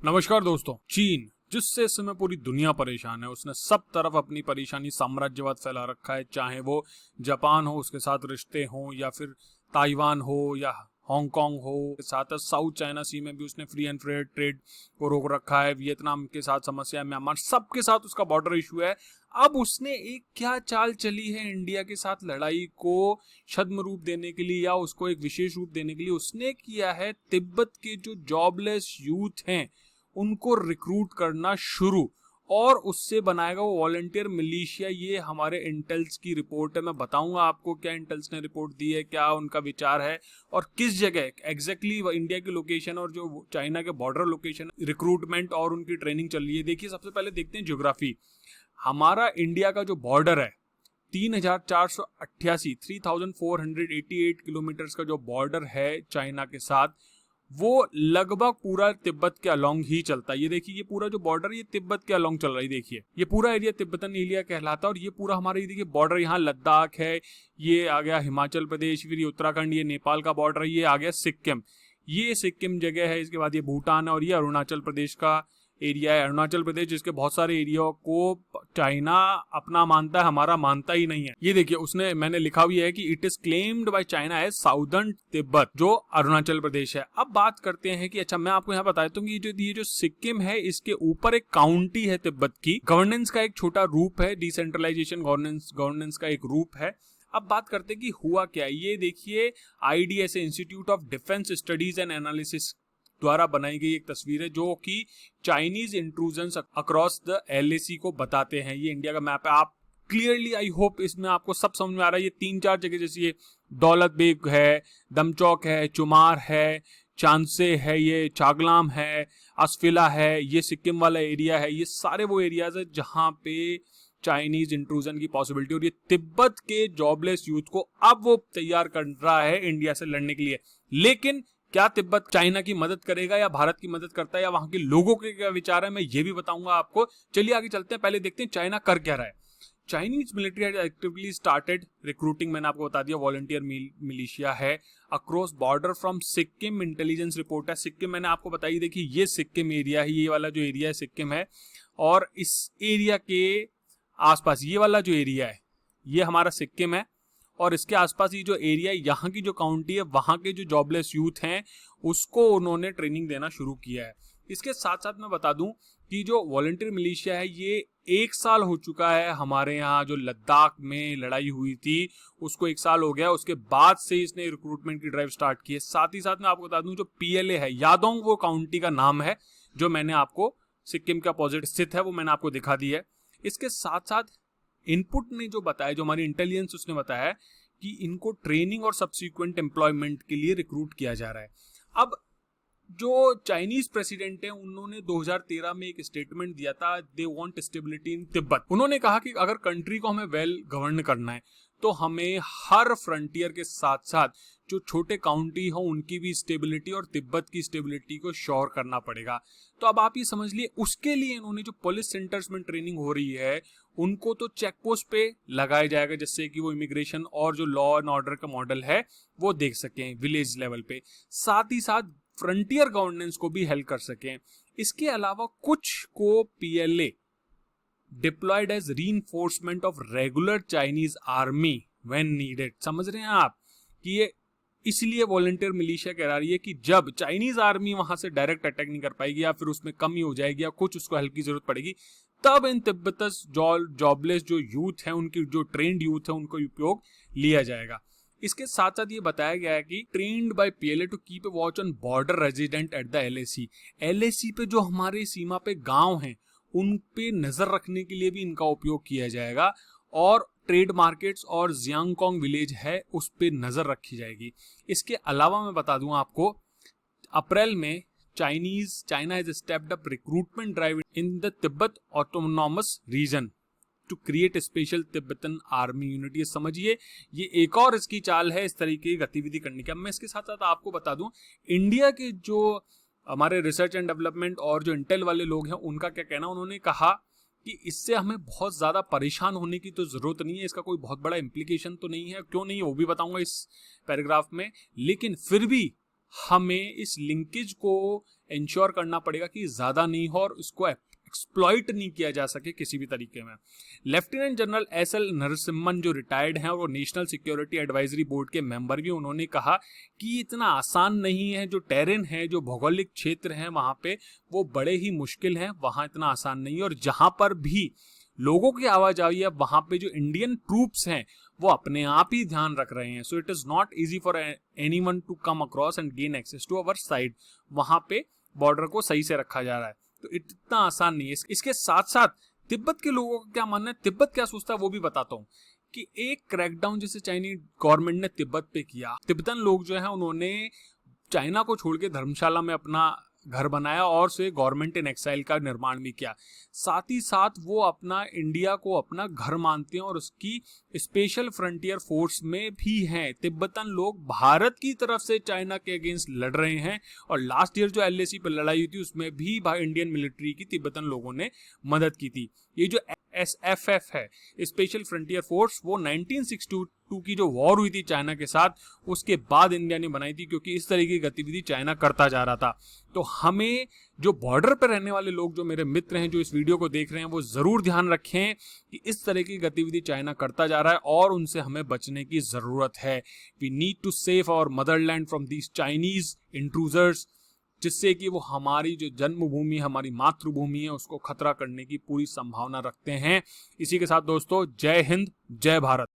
नमस्कार दोस्तों। चीन जिससे इस समय पूरी दुनिया परेशान है, उसने सब तरफ अपनी परेशानी साम्राज्यवाद फैला रखा है। चाहे वो जापान हो, उसके साथ रिश्ते हों, या फिर ताइवान हो, या हांगकांग हो, साथ साउथ चाइना सी में भी उसने फ्री एंड फेयर ट्रेड को रोक रखा है। वियतनाम के साथ समस्या है, म्यांमार, सबके साथ उसका बॉर्डर इशू है। अब उसने एक क्या चाल चली है इंडिया के साथ लड़ाई को छद्म रूप देने के लिए, या उसको एक विशेष रूप देने के लिए, उसने किया है तिब्बत के जो जॉबलेस यूथ हैं उनको रिक्रूट करना शुरू, और उससे बनाएगा वो वॉलंटियर मिलिशिया। ये हमारे इंटेल्स की रिपोर्ट है, मैं बताऊंगा आपको क्या इंटेल्स ने रिपोर्ट दी है, क्या उनका विचार है, और किस जगह एग्जैक्टली इंडिया की लोकेशन और जो चाइना के बॉर्डर लोकेशन रिक्रूटमेंट और उनकी ट्रेनिंग चल रही है। देखिए, सबसे पहले देखते हैं ज्योग्राफी। हमारा इंडिया का जो बॉर्डर है 3488 3488 किलोमीटर का जो बॉर्डर है चाइना के साथ, वो लगभग पूरा तिब्बत के अलोंग ही चलता है। ये देखिए, ये पूरा जो बॉर्डर ये तिब्बत के अलोंग चल रहा है। देखिए, ये पूरा एरिया तिब्बतन एरिया कहलाता है, और ये पूरा हमारा, ये देखिए बॉर्डर, यहाँ लद्दाख है, ये आ गया हिमाचल प्रदेश, फिर ये उत्तराखंड, ये नेपाल का बॉर्डर है, ये आ गया सिक्किम, ये सिक्किम जगह है। इसके बाद ये भूटान है, और ये अरुणाचल प्रदेश का एरिया है। अरुणाचल प्रदेश जिसके बहुत सारे एरिया को चाइना अपना मानता है, हमारा मानता ही नहीं है। ये देखिए, उसने मैंने लिखा हुआ है कि it is claimed by China as southern Tibet, जो अरुणाचल प्रदेश है। अब बात करते हैं कि अच्छा, मैं आपको यहाँ बता देता हूँ कि ये जो सिक्किम है, इसके ऊपर एक काउंटी है तिब्बत की। गवर्नेंस का एक छोटा रूप है, डिसेंट्रलाइजेशन गवर्नेंस का एक रूप है। अब बात करते हैं कि हुआ क्या। ये देखिए, IDSA institute of defence studies and analysis द्वारा बनाई गई एक तस्वीर है, जो कि Chinese intrusions across the LAC को बताते हैं। ये इंडिया का मैप है। आप क्लियरली, आई होप इसमें आपको सब समझ में आ रहा है। ये 3-4 जगह, जैसे ये दौलत बेग है, दमचौक है, चुमार है, चांदसे है, ये चागलाम है, असफिला है, ये सिक्किम वाला एरिया है। ये सारे वो एरियाज है जहां पे चाइनीज इंट्रूजन की पॉसिबिलिटी, और ये तिब्बत के जॉबलेस यूथ को अब वो तैयार कर रहा है इंडिया से लड़ने के लिए। लेकिन क्या तिब्बत चाइना की मदद करेगा, या भारत की मदद करता है, या वहां के लोगों के क्या विचार है, मैं ये भी बताऊंगा आपको। चलिए आगे चलते हैं। पहले देखते हैं चाइना कर क्या रहा है। Chinese military has actively started recruiting, मैंने आपको बता दिया, वॉलंटियर मिलिशिया है across border from Sikkim. Intelligence report है सिक्किम, मैंने आपको बताई। देखिए, ये सिक्किम एरिया है, ये वाला जो एरिया है सिक्किम है, और इस एरिया के आसपास ये वाला जो एरिया है ये हमारा सिक्किम है, और इसके आसपास ये जो एरिया है, यहाँ की जो काउंटी है, वहाँ के जो जॉबलेस यूथ हैं उसको उन्होंने ट्रेनिंग देना शुरू किया है। इसके साथ साथ मैं बता दूं कि जो वॉलंटियर मिलिशिया है, ये 1 साल हो चुका है। हमारे यहाँ जो लद्दाख में लड़ाई हुई थी उसको 1 साल हो गया, उसके बाद से इसने रिक्रूटमेंट की ड्राइव स्टार्ट की है। साथ ही साथ मैं आपको बता दूं, जो पीएलए है, यादोंग वो काउंटी का नाम है, जो मैंने आपको सिक्किम का अपोजिट स्थित है, वो मैंने आपको दिखा दी है। इसके साथ साथ इनपुट ने जो बताया, जो हमारी इंटेलिजेंस उसने बताया कि इनको ट्रेनिंग और सब्सिक्वेंट एम्प्लॉयमेंट के लिए रिक्रूट किया जा रहा है। अब जो चाइनीज प्रेसिडेंट है, उन्होंने 2013 में एक स्टेटमेंट दिया था, they want stability in Tibet. उन्होंने कहा कि अगर कंट्री को हमें वेल गवर्न करना है तो हमें हर फ्रंटियर के साथ साथ जो छोटे काउंटी हो उनकी भी स्टेबिलिटी और तिब्बत की स्टेबिलिटी को श्योर करना पड़ेगा। तो अब आप ये समझ लिए, उसके लिए इन्होंने जो पुलिस सेंटर्स में ट्रेनिंग हो रही है उनको तो चेक पोस्ट पे लगाया जाएगा, जिससे कि वो इमिग्रेशन और जो लॉ एंड ऑर्डर का मॉडल है वो देख सकें विलेज लेवल पे, साथ ही साथ फ्रंटियर गवर्नेंस को भी हेल्प कर सकें। इसके अलावा कुछ को PLA deployed as reinforcement of regular Chinese army when needed. समझ रहे हैं आप कि ये इसलिए वॉलंटियर मिलिशिया कह रही है कि जब चाइनीज आर्मी वहां से डायरेक्ट अटैक नहीं कर पाएगी, या फिर उसमें कमी हो जाएगी, या कुछ उसको हेल्प की जरूरत पड़ेगी, तब इन तिब्बतस जॉबलेस जो यूथ है, उनकी जो ट्रेंड यूथ है, उनको उपयोग लिया जाएगा। इसके साथ साथ ये बताया गया है कि trained by PLA to keep a watch on border resident at the LAC. LAC पे जो हमारे सीमा पे गांव हैं उन पे नजर रखने के लिए भी इनका उपयोग किया जाएगा, और ट्रेड मार्केट्स और जियांगकोंग विलेज है उस पे नजर रखी जाएगी। इसके अलावा मैं बता दूं आपको, अप्रैल में China has stepped up recruitment drive in the Tibet autonomous region to create special Tibetan army unit. ये समझिए, ये एक और इसकी चाल है इस तरीके की गतिविधि करने की। अब मैं इसके साथ साथ आपको बता दूं, इंडिया के जो हमारे रिसर्च एंड डेवलपमेंट और जो इंटेल वाले लोग हैं उनका क्या कहना, उन्होंने कहा कि इससे हमें बहुत ज्यादा परेशान होने की तो जरूरत नहीं है, इसका कोई बहुत बड़ा इम्प्लीकेशन तो नहीं है। क्यों नहीं है वो भी बताऊंगा इस पैराग्राफ में, लेकिन फिर भी हमें इस लिंकेज को इंश्योर करना पड़ेगा कि ज़्यादा नहीं हो और उसको एक्सप्लॉइट नहीं किया जा सके किसी भी तरीके में। Lieutenant general SL. नरसिम्हन जो रिटायर्ड हैं और वो नेशनल सिक्योरिटी एडवाइजरी बोर्ड के मेंबर भी, उन्होंने कहा कि इतना आसान नहीं है, जो टेरेन है, जो भौगोलिक क्षेत्र है वहाँ पे वो बड़े ही मुश्किल हैं, वहाँ इतना आसान नहीं है और जहाँ पर भी लोगों की आवाज आई है वहाँ पे जो इंडियन ट्रूप्स हैं वो अपने आप ही ध्यान रख रहे हैं। So it is not easy for anyone to come across and gain access to our side. वहाँ पे बॉर्डर को सही से रखा जा रहा है, तो इतना आसान नहीं है। इसके साथ साथ तिब्बत के लोगों का क्या मानना है, तिब्बत क्या सोचता है वो भी बताता हूँ कि एक क्रैकडाउन जैसे चाइनीज गवर्नमेंट ने तिब्बत पे किया, तिब्बतन लोग जो है उन्होंने चाइना को छोड़ के धर्मशाला में अपना घर बनाया और से गवर्नमेंट इन एक्साइल का निर्माण भी किया। साथ ही साथ वो अपना इंडिया को अपना घर मानते हैं और उसकी स्पेशल फ्रंटियर फोर्स में भी हैं। तिब्बतन लोग भारत की तरफ से चाइना के अगेंस्ट लड़ रहे हैं और लास्ट ईयर जो LAC पर लड़ाई हुई थी उसमें भी इंडियन मिलिट्री की तिब्बतन लोगों ने मदद की थी। ये जो SFF है, स्पेशल फ्रंटियर फोर्स, वो 1962 की जो वॉर हुई थी चाइना के साथ उसके बाद इंडिया ने बनाई थी, क्योंकि इस तरह की गतिविधि चाइना करता जा रहा था। तो हमें जो बॉर्डर पर रहने वाले लोग, जो मेरे मित्र हैं जो इस वीडियो को देख रहे हैं, वो जरूर ध्यान रखें कि इस तरह की गतिविधि चाइना करता जा रहा है और उनसे हमें बचने की जरूरत है। We need to save our motherland from these Chinese intruders, जिससे कि वो हमारी जो जन्मभूमि, हमारी मातृभूमि है, उसको खतरा करने की पूरी संभावना रखते हैं। इसी के साथ दोस्तों, जय हिंद, जय भारत।